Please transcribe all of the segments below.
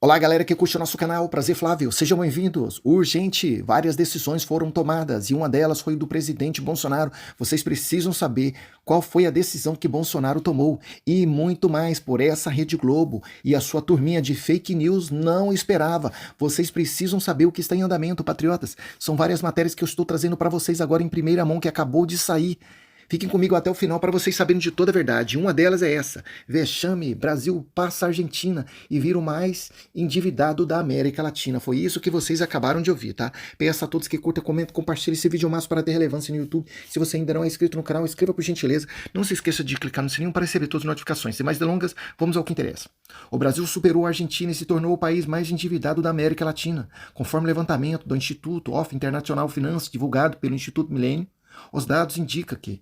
Olá, galera que curte o nosso canal, prazer Flávio, sejam bem-vindos. Urgente, várias decisões foram tomadas e uma delas foi do presidente Bolsonaro. Vocês precisam saber qual foi a decisão que Bolsonaro tomou e muito mais por essa Rede Globo e a sua turminha de fake news não esperava. Vocês precisam saber o que está em andamento, patriotas. São várias matérias que eu estou trazendo para vocês agora em primeira mão que acabou de sair. Fiquem comigo até o final para vocês saberem de toda a verdade. Uma delas é essa: vexame, Brasil passa a Argentina e vira o mais endividado da América Latina. Foi isso que vocês acabaram de ouvir, tá? Peço a todos que curtam, comentem, compartilhem esse vídeo ao máximo para ter relevância no YouTube. Se você ainda não é inscrito no canal, inscreva por gentileza. Não se esqueça de clicar no sininho para receber todas as notificações. Sem mais delongas, vamos ao que interessa. O Brasil superou a Argentina e se tornou o país mais endividado da América Latina. Conforme o levantamento do Instituto of International Finance, divulgado pelo Instituto Millennium, os dados indicam que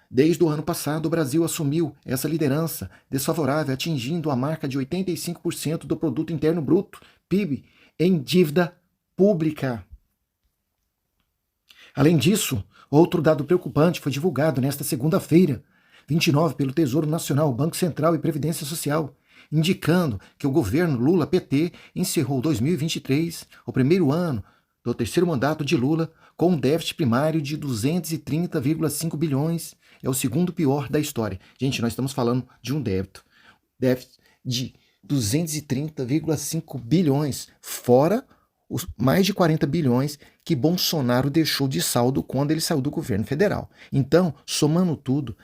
desde o ano passado, o Brasil assumiu essa liderança desfavorável, atingindo a marca de 85% do produto interno bruto, PIB, em dívida pública. Além disso, outro dado preocupante foi divulgado nesta segunda-feira, 29, pelo Tesouro Nacional, Banco Central e Previdência Social, indicando que o governo Lula-PT encerrou 2023, o primeiro ano do terceiro mandato de Lula, com um déficit primário de 230,5 bilhões, é o segundo pior da história. Gente, nós estamos falando de um déficit de 230,5 bilhões, fora os mais de 40 bilhões que Bolsonaro deixou de saldo quando ele saiu do governo federal. Então, somando tudo,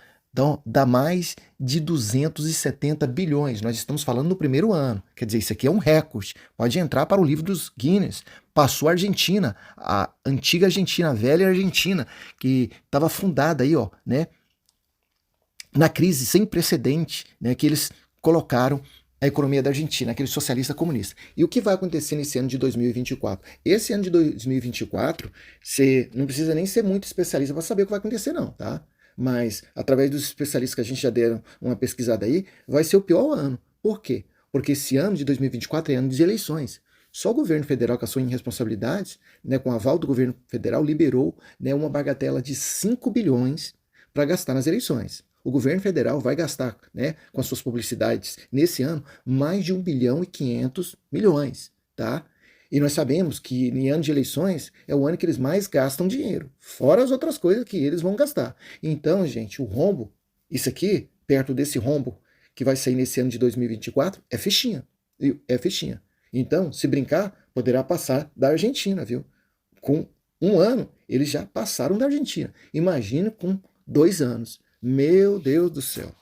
dá mais de 270 bilhões. Nós estamos falando no primeiro ano. Quer dizer, isso aqui é um recorde. Pode entrar para o livro dos Guinness. Passou a Argentina, a antiga Argentina, a velha Argentina, que estava fundada aí, ó, né, na crise sem precedente, né, que eles colocaram a economia da Argentina, aquele socialista comunista. E o que vai acontecer nesse ano de 2024? Esse ano de 2024, você não precisa nem ser muito especialista para saber o que vai acontecer, não, tá? Mas, através dos especialistas que a gente já deram uma pesquisada aí, vai ser o pior ano. Por quê? Porque esse ano de 2024 é ano de eleições. Só o governo federal, com a sua irresponsabilidade, né, com o aval do governo federal, liberou, né, uma bagatela de 5 bilhões para gastar nas eleições. O governo federal vai gastar, né, com as suas publicidades nesse ano mais de 1 bilhão e 500 milhões, tá? E nós sabemos que em ano de eleições é o ano que eles mais gastam dinheiro, fora as outras coisas que eles vão gastar. Então, gente, o rombo, isso aqui, perto desse rombo que vai sair nesse ano de 2024, é fichinha. É fichinha. Então, se brincar, poderá passar da Argentina, viu? Com um ano, eles já passaram da Argentina. Imagina com 2 anos. Meu Deus do céu.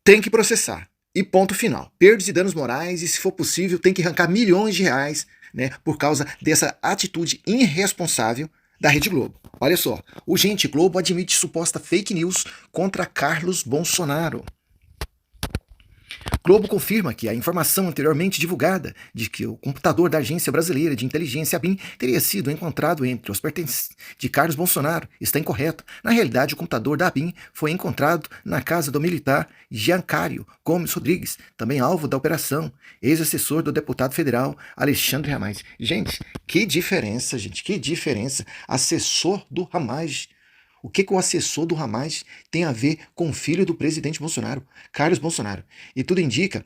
Tem que processar. E ponto final. Perdas e danos morais e, se for possível, tem que arrancar milhões de reais, né, por causa dessa atitude irresponsável da Rede Globo. Olha só, o Gente Globo admite suposta fake news contra Carlos Bolsonaro. Globo confirma que a informação anteriormente divulgada de que o computador da Agência Brasileira de Inteligência, ABIN, teria sido encontrado entre os pertences de Carlos Bolsonaro está incorreta. Na realidade, o computador da ABIN foi encontrado na casa do militar Giancário Gomes Rodrigues, também alvo da operação, ex-assessor do deputado federal Alexandre Ramais. Gente, que diferença, gente, que diferença. Assessor do Ramais. O que o assessor do Ramais tem a ver com o filho do presidente Bolsonaro, Carlos Bolsonaro? E tudo indica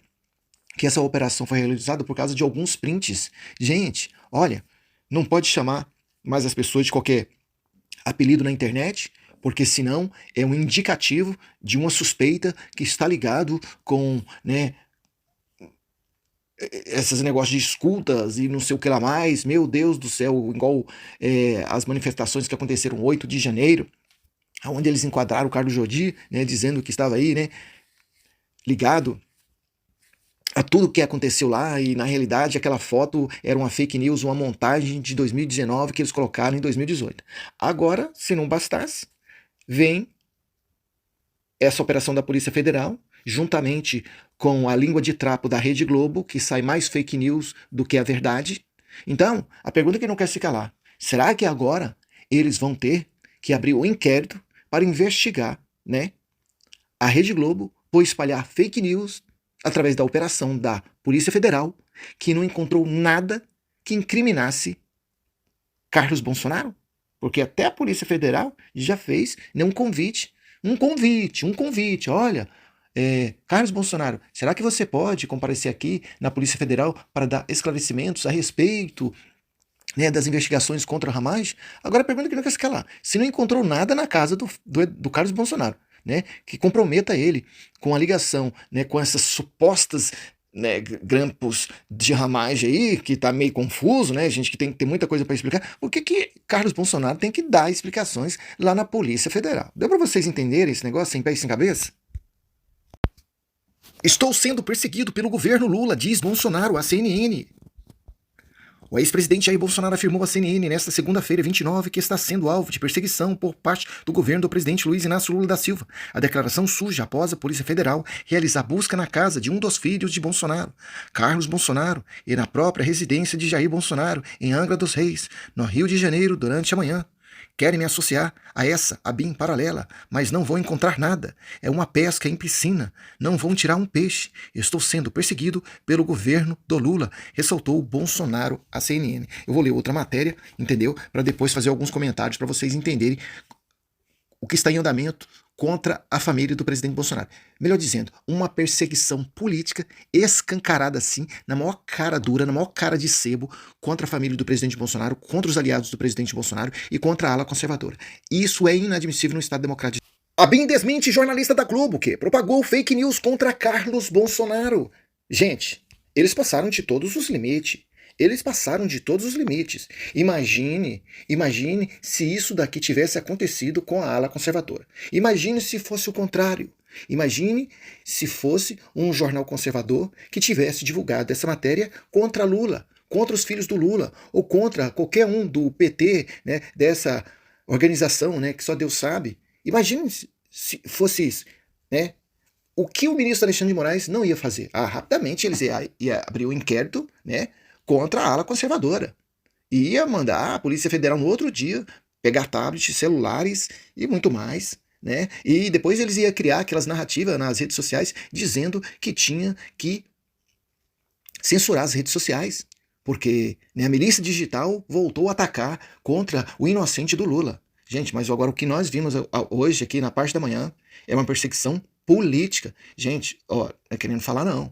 que essa operação foi realizada por causa de alguns prints. Gente, olha, não pode chamar mais as pessoas de qualquer apelido na internet, porque senão é um indicativo de uma suspeita que está ligado com, né, esses negócios de escutas e não sei o que lá mais. Meu Deus do céu, igual as manifestações que aconteceram 8 de janeiro, onde eles enquadraram o Carlos Jordi, né, dizendo que estava aí, né, ligado a tudo que aconteceu lá, e na realidade aquela foto era uma fake news, uma montagem de 2019 que eles colocaram em 2018. Agora, se não bastasse, vem essa operação da Polícia Federal, juntamente com a língua de trapo da Rede Globo, que sai mais fake news do que a verdade. Então, a pergunta que não quer se calar: será que agora eles vão ter que abrir o inquérito para investigar, né, a Rede Globo por espalhar fake news através da operação da Polícia Federal, que não encontrou nada que incriminasse Carlos Bolsonaro? Porque até a Polícia Federal já fez, né, um convite. Olha, Carlos Bolsonaro, será que você pode comparecer aqui na Polícia Federal para dar esclarecimentos a respeito, né, das investigações contra o Hamas? Agora a pergunta que não quer se calar. Se não encontrou nada na casa do Carlos Bolsonaro, né, que comprometa ele com a ligação, né, com essas supostas, né, grampos de Hamas aí, que tá meio confuso, né, gente que tem que ter muita coisa para explicar, por que que Carlos Bolsonaro tem que dar explicações lá na Polícia Federal? Deu para vocês entenderem esse negócio sem pé e sem cabeça? Estou sendo perseguido pelo governo Lula, diz Bolsonaro à CNN. O ex-presidente Jair Bolsonaro afirmou à CNN nesta segunda-feira, 29, que está sendo alvo de perseguição por parte do governo do presidente Luiz Inácio Lula da Silva. A declaração surge após a Polícia Federal realizar busca na casa de um dos filhos de Bolsonaro, Carlos Bolsonaro, e na própria residência de Jair Bolsonaro, em Angra dos Reis, no Rio de Janeiro, durante a manhã. Querem me associar a essa, a BIM paralela, mas não vão encontrar nada. É uma pesca em piscina. Não vão tirar um peixe. Estou sendo perseguido pelo governo do Lula, ressaltou Bolsonaro à CNN. Eu vou ler outra matéria, entendeu? Para depois fazer alguns comentários para vocês entenderem o que está em andamento contra a família do presidente Bolsonaro. Melhor dizendo, uma perseguição política escancarada assim, na maior cara dura, na maior cara de sebo, contra a família do presidente Bolsonaro, contra os aliados do presidente Bolsonaro e contra a ala conservadora. Isso é inadmissível no Estado democrático. A BIM desmente jornalista da Globo que propagou fake news contra Carlos Bolsonaro. Gente, eles passaram de todos os limites. Eles passaram de todos os limites. Imagine se isso daqui tivesse acontecido com a ala conservadora. Imagine se fosse o contrário. Imagine se fosse um jornal conservador que tivesse divulgado essa matéria contra Lula, contra os filhos do Lula, ou contra qualquer um do PT, né, dessa organização, né, que só Deus sabe. Imagine se fosse isso, né? O que o ministro Alexandre de Moraes não ia fazer? Rapidamente eles ia abrir um inquérito, né, contra a ala conservadora. E ia mandar a Polícia Federal no outro dia pegar tablets, celulares e muito mais, né? E depois eles iam criar aquelas narrativas nas redes sociais dizendo que tinha que censurar as redes sociais, porque, né, a milícia digital voltou a atacar contra o inocente do Lula. Gente, mas agora o que nós vimos hoje aqui na parte da manhã é uma perseguição política. Gente, ó, não é querendo falar não.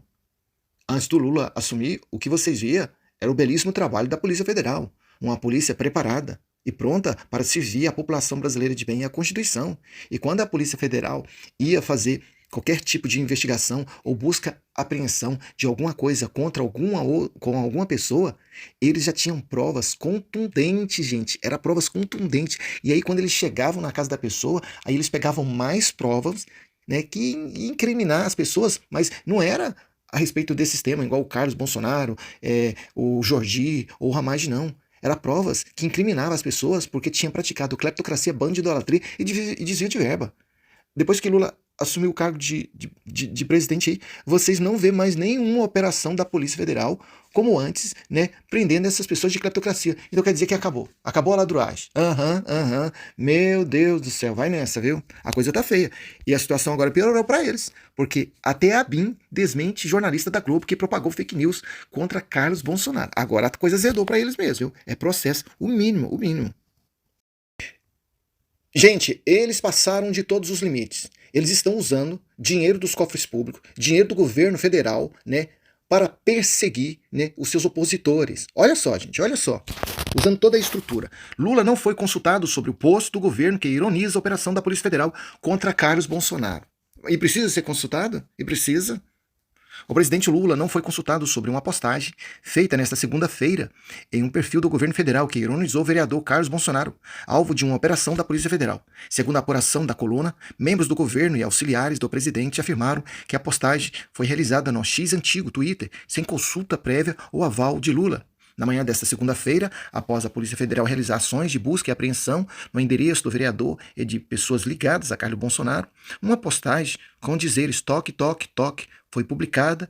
Antes do Lula assumir, o que vocês viam era o belíssimo trabalho da Polícia Federal. Uma polícia preparada e pronta para servir a população brasileira de bem e a Constituição. E quando a Polícia Federal ia fazer qualquer tipo de investigação ou busca apreensão de alguma coisa contra alguma pessoa, eles já tinham provas contundentes, gente. Era provas contundentes. E aí, quando eles chegavam na casa da pessoa, aí eles pegavam mais provas, né, que incriminar as pessoas, mas não era a respeito desse tema, igual o Carlos Bolsonaro, o Jordi ou o Ramage, não. Era provas que incriminavam as pessoas porque tinham praticado cleptocracia, bandidolatria e desvio de verba. Depois que Lula assumiu o cargo de presidente aí, vocês não vê mais nenhuma operação da Polícia Federal como antes, né, prendendo essas pessoas de cleptocracia. Então quer dizer que acabou. Acabou a ladruagem. Meu Deus do céu, vai nessa, viu? A coisa tá feia. E a situação agora piorou para eles, porque até a BIM desmente jornalista da Globo que propagou fake news contra Carlos Bolsonaro. Agora a coisa zedou para eles mesmo, viu? É processo, o mínimo, o mínimo. Gente, eles passaram de todos os limites. Eles estão usando dinheiro dos cofres públicos, dinheiro do governo federal, né, para perseguir, né, os seus opositores. Olha só, gente, olha só. Usando toda a estrutura. Lula não foi consultado sobre o posto do governo que ironiza a operação da Polícia Federal contra Carlos Bolsonaro. E precisa ser consultado? E precisa. O presidente Lula não foi consultado sobre uma postagem feita nesta segunda-feira em um perfil do governo federal que ironizou o vereador Carlos Bolsonaro, alvo de uma operação da Polícia Federal. Segundo a apuração da coluna, membros do governo e auxiliares do presidente afirmaram que a postagem foi realizada no X antigo Twitter, sem consulta prévia ou aval de Lula. Na manhã desta segunda-feira, após a Polícia Federal realizar ações de busca e apreensão no endereço do vereador e de pessoas ligadas a Carlos Bolsonaro, uma postagem com dizeres toque, toque, toque foi publicada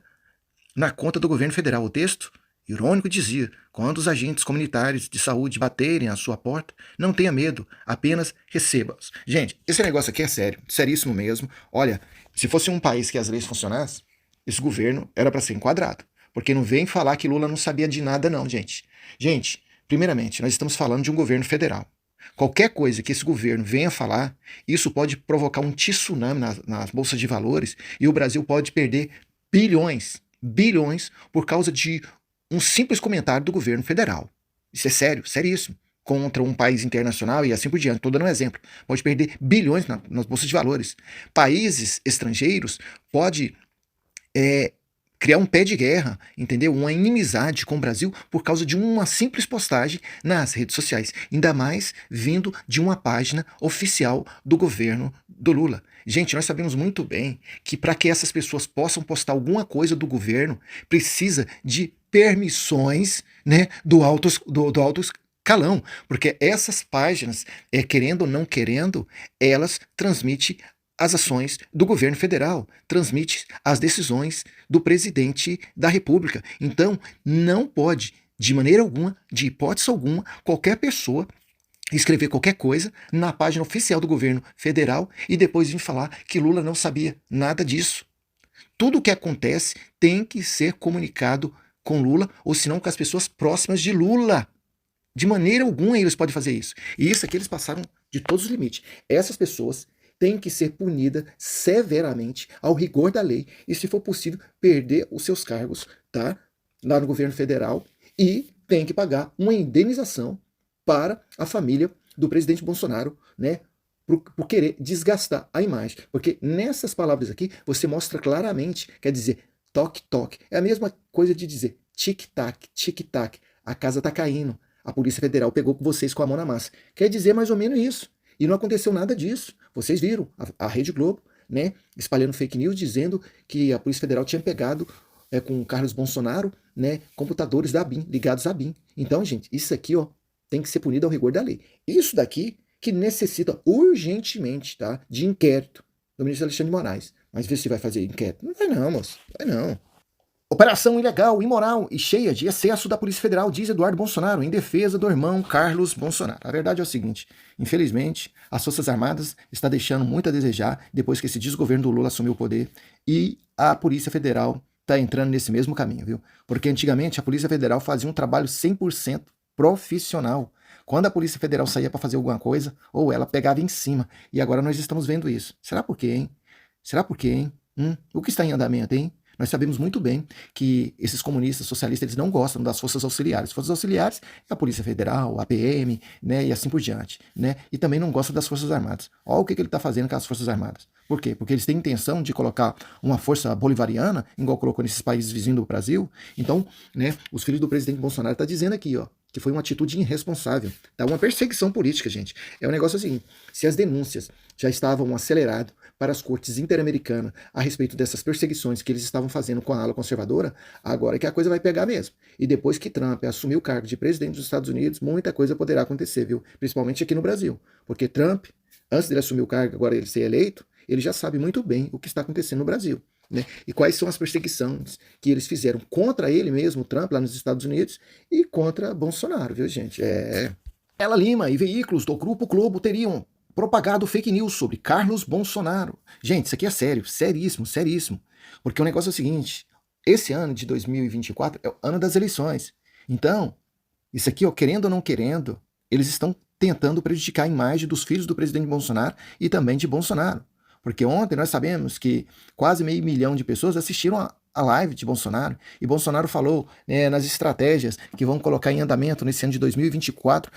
na conta do governo federal. O texto, irônico, dizia: quando os agentes comunitários de saúde baterem à sua porta, não tenha medo, apenas receba-os. Gente, esse negócio aqui é sério, seríssimo mesmo. Olha, se fosse um país que as leis funcionassem, esse governo era para ser enquadrado. Porque não vem falar que Lula não sabia de nada não, gente. Gente, primeiramente, nós estamos falando de um governo federal. Qualquer coisa que esse governo venha falar, isso pode provocar um tsunami nas bolsas de valores e o Brasil pode perder bilhões por causa de um simples comentário do governo federal. Isso é sério, seríssimo. Contra um país internacional e assim por diante. Estou dando um exemplo. Pode perder bilhões nas bolsas de valores. Países estrangeiros pode criar um pé de guerra, entendeu? Uma inimizade com o Brasil por causa de uma simples postagem nas redes sociais. Ainda mais vindo de uma página oficial do governo do Lula. Gente, nós sabemos muito bem que para que essas pessoas possam postar alguma coisa do governo, precisa de permissões, né, do alto calão, porque essas páginas, querendo ou não querendo, elas transmitem as ações do governo federal, transmite as decisões do presidente da República. Então, não pode, de maneira alguma, de hipótese alguma, qualquer pessoa escrever qualquer coisa na página oficial do governo federal e depois vir falar que Lula não sabia nada disso. Tudo o que acontece tem que ser comunicado com Lula, ou senão com as pessoas próximas de Lula. De maneira alguma eles podem fazer isso. E isso aqui eles passaram de todos os limites. Essas pessoas têm que ser punidas severamente ao rigor da lei e, se for possível, perder os seus cargos, tá? Lá no governo federal, e tem que pagar uma indenização para a família do presidente Bolsonaro, né? Por querer desgastar a imagem. Porque nessas palavras aqui, você mostra claramente, quer dizer, toque-toque. É a mesma coisa de dizer tic-tac, tic-tac, a casa tá caindo. A Polícia Federal pegou vocês com a mão na massa. Quer dizer mais ou menos isso. E não aconteceu nada disso. Vocês viram a Rede Globo, né, espalhando fake news, dizendo que a Polícia Federal tinha pegado com o Carlos Bolsonaro, né, computadores da ABIN, ligados à ABIN. Então, gente, isso aqui, ó, tem que ser punido ao rigor da lei. Isso daqui que necessita urgentemente, tá, de inquérito do ministro Alexandre de Moraes. Mas vê se vai fazer inquérito. Não vai não, moço. Vai não. Operação ilegal, imoral e cheia de excesso da Polícia Federal, diz Eduardo Bolsonaro, em defesa do irmão Carlos Bolsonaro. A verdade é o seguinte, infelizmente, as Forças Armadas está deixando muito a desejar depois que esse desgoverno do Lula assumiu o poder e a Polícia Federal está entrando nesse mesmo caminho, viu? Porque antigamente a Polícia Federal fazia um trabalho 100% profissional. Quando a Polícia Federal saía para fazer alguma coisa, ou ela pegava em cima. E agora nós estamos vendo isso. Será por quê, hein? Será por quê, hein? O que está em andamento, hein? Nós sabemos muito bem que esses comunistas, socialistas, eles não gostam das forças auxiliares. Forças auxiliares é a Polícia Federal, a PM, né, e assim por diante, né? E também não gostam das Forças Armadas. Olha o que ele está fazendo com as Forças Armadas. Por quê? Porque eles têm intenção de colocar uma força bolivariana, igual colocou nesses países vizinhos do Brasil. Então, né, os filhos do presidente Bolsonaro estão dizendo aqui, ó, que foi uma atitude irresponsável. Tá uma perseguição política, gente. É um negócio assim, se as denúncias já estavam aceleradas para as cortes interamericanas a respeito dessas perseguições que eles estavam fazendo com a ala conservadora, agora é que a coisa vai pegar mesmo. E depois que Trump assumir o cargo de presidente dos Estados Unidos, muita coisa poderá acontecer, viu? Principalmente aqui no Brasil. Porque Trump, antes dele assumir o cargo, agora ele ser eleito, ele já sabe muito bem o que está acontecendo no Brasil. Né? E quais são as perseguições que eles fizeram contra ele mesmo, Trump, lá nos Estados Unidos, e contra Bolsonaro, viu, gente? Ela Lima e veículos do Grupo Globo teriam propagado fake news sobre Carlos Bolsonaro. Gente, isso aqui é sério, seríssimo, seríssimo. Porque o negócio é o seguinte, esse ano de 2024 é o ano das eleições. Então, isso aqui, ó, querendo ou não querendo, eles estão tentando prejudicar a imagem dos filhos do presidente Bolsonaro e também de Bolsonaro. Porque ontem nós sabemos que quase 500 mil de pessoas assistiram a live de Bolsonaro, e Bolsonaro falou, né, nas estratégias que vão colocar em andamento nesse ano de 2024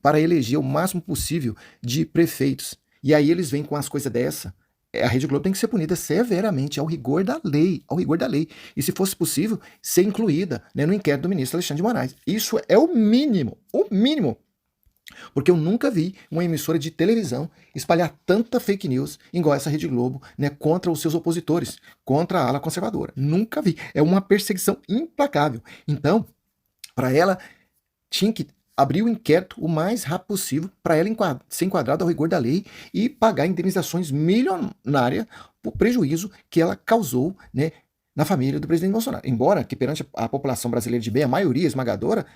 para eleger o máximo possível de prefeitos. E aí eles vêm com as coisas dessa. A Rede Globo tem que ser punida severamente ao rigor da lei, ao rigor da lei. E se fosse possível, ser incluída, né, no inquérito do ministro Alexandre de Moraes. Isso é o mínimo, o mínimo. Porque eu nunca vi uma emissora de televisão espalhar tanta fake news igual essa Rede Globo, né, contra os seus opositores, contra a ala conservadora. Nunca vi. É uma perseguição implacável. Então, para ela, tinha que abrir o inquérito o mais rápido possível para ela ser enquadrada ao rigor da lei e pagar indenizações milionárias por prejuízo que ela causou, né, na família do presidente Bolsonaro. Embora que perante a população brasileira de bem, a maioria esmagadora,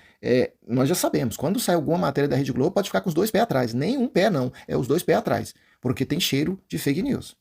nós já sabemos, quando sai alguma matéria da Rede Globo, pode ficar com os dois pés atrás. Nem um pé não, é os dois pés atrás, porque tem cheiro de fake news.